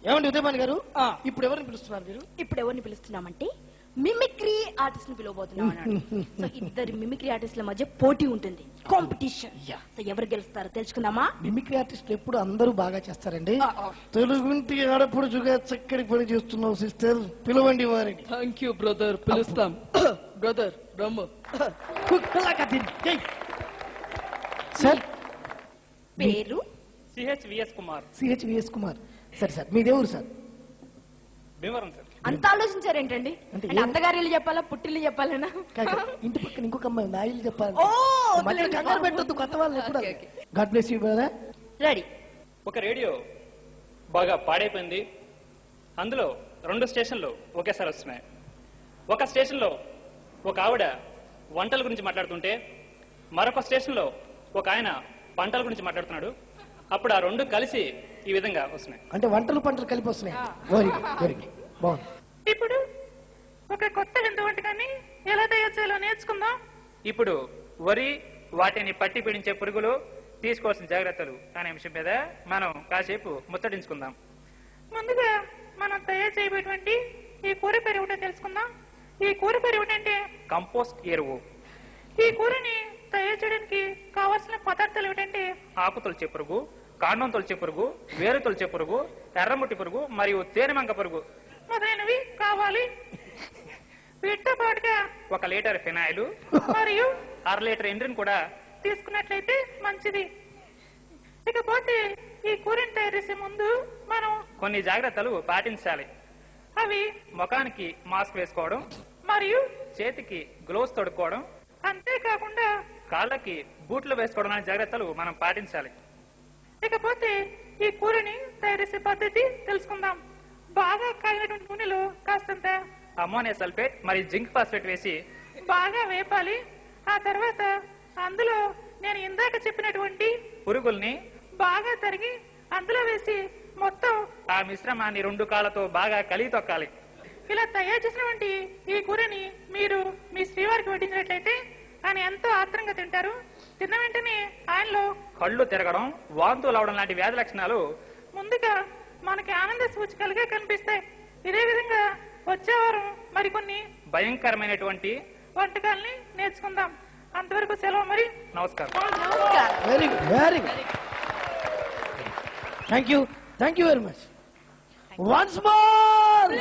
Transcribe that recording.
ఏమండి ఉదయభాను గారు, ఇప్పుడు ఎవరిని పిలుస్తున్నారు మీరు? ఇప్పుడు ఎవరిని పిలుస్తున్నామంటే మిమిక్రీ ఆర్టిస్ట్ ని పిలవబోతున్నాం అన్నాడు. సో ఇద్దరు మిమిక్రీ ఆర్టిస్టుల మధ్య పోటీ ఉంటుంది, కాంపిటీషన్. సో ఎవరు గెలుస్తారో తెలుసుకుందామా? మిమిక్రీ ఆర్టిస్ట్ ఎప్పుడు అందరూ బాగా చేస్తారండి. తెలుగుంటి ఆడపడుచుగా చక్కటి పని చేస్తున్నావు సిస్టర్, పిలవండి వారిని. థ్యాంక్ యూ బ్రదర్, పిలుస్తాం. బ్రదర్ రమ్ము. సార్ పేరు సిహెచ్విఎస్ కుమార్. సిహెచ్విఎస్ కుమార్. సరే సార్, మీ దేవుడు సార్? భీమవరం సార్. అంత ఆలోచించారేంటండి? అంటే అత్తగారిలు చెప్పాలా పుట్టిల్లు చెప్పాలనా? ఇంటి పక్కన ఇంకొక అమ్మాయి నాయిలు చెప్పాలి. ఓ కంగారు పెట్టొద్దు, కొత్త వాళ్ళు ఎప్పుడు. God bless you brother. Ready. ఒక రేడియో బాగా పాడైపోయింది. అందులో 2 స్టేషన్లు ఒకేసారి వస్తున్నాయి. ఒక స్టేషన్లో ఒక ఆవిడ వంటల గురించి మాట్లాడుతుంటే మరొక స్టేషన్లో ఒక ఆయన పంటల గురించి మాట్లాడుతున్నాడు. అప్పుడు ఆ 2 కలిసి ఈ విధంగా వస్తున్నాయి. అంటే వంటలు పంటలు కలిపి వస్తున్నాయి. వెరీ గుడ్, వెరీ గుడ్, బాగుంది. ఇప్పుడు ఒక కొత్త వింత వంటకాన్ని ఎలా తయారు చేయాలో నేర్చుకుందాం. ఇప్పుడు వరి, వాటిని పట్టి పీడించే పురుగులు, తీసుకోవాల్సిన జాగ్రత్తలు అనే విషయం మీద మనం కాసేపు ముచ్చటించుకుందాం. ముందుగా మనం తయారు చేయబోయేటువంటి ఈ కూర పేరు ఏమిటో తెలుసుకుందాం. ఈ కూర పేరు ఏమిటంటే కంపోస్ట్ ఎరువు. ఈ కూరని తయారు చేయడానికి కావాల్సిన పదార్థాలు ఏమిటంటే ఆకు తొలిచే పురుగు, కాండం తొలిచే పురుగు, వేరు తొలిచే పురుగు, ఎర్రముట్టి పురుగు మరియు తేనెమంక పురుగు మొదలైనవి కావాలి. వీటితో పాటుగా 1 లీటర్ ఫినాయిల్ మరియు 1/2 లీటర్ ఎండ్రిన్ కూడా తీసుకున్నట్లయితే మంచిది. ఇకపోతే ఈ కూరని తయారు చేసే ముందు మనం కొన్ని జాగ్రత్తలు పాటించాలి. అవి ముఖానికి మాస్క్ వేసుకోవడం, మరియు చేతికి గ్లోవ్స్ తొడుక్కోవడం, అంతేకాకుండా కాళ్ళకి బూట్లు వేసుకోవడం అనే జాగ్రత్తలు మనం పాటించాలి. ఇకపోతే ఈ కూరని తయారు చేసే పద్ధతి తెలుసుకుందాం. బాగా కాగినటువంటి నూనెలో కాస్తంత అమ్మోనియా సల్ఫేట్ మరియు జింక్ ఫాస్ఫేట్ వేసి బాగా వేపాలి. ఆ తర్వాత అందులో నేను ఇందాక చెప్పినటువంటి పురుగుల్ని బాగా తరిగి అందులో వేసి మొత్తం ఆ మిశ్రమాన్ని 2 కాళ్ళతో బాగా కలిగి తొక్కాలి. ఇలా తయారు చేసినటువంటి ఈ కూరని మీరు మీ శ్రీవారికి వడ్డించినట్లయితే ఆయన ఎంతో ఆత్రంగా తింటారు. తిన్న వెంటనే ఆయనలో కళ్ళు తిరగడం, వాంతులు అవడం లాంటి వ్యాధి లక్షణాలు ముందుగా మనకి ఆనంద సూచికలుగా కనిపిస్తాయి. ఇదే విధంగా వచ్చే వారం మరికొన్ని భయంకరమైనటువంటి వంటకాల్ని నేర్చుకుందాం. అంతవరకు సెలవు. మరి నమస్కారం. Very good, very good. Thank you very much. Once more.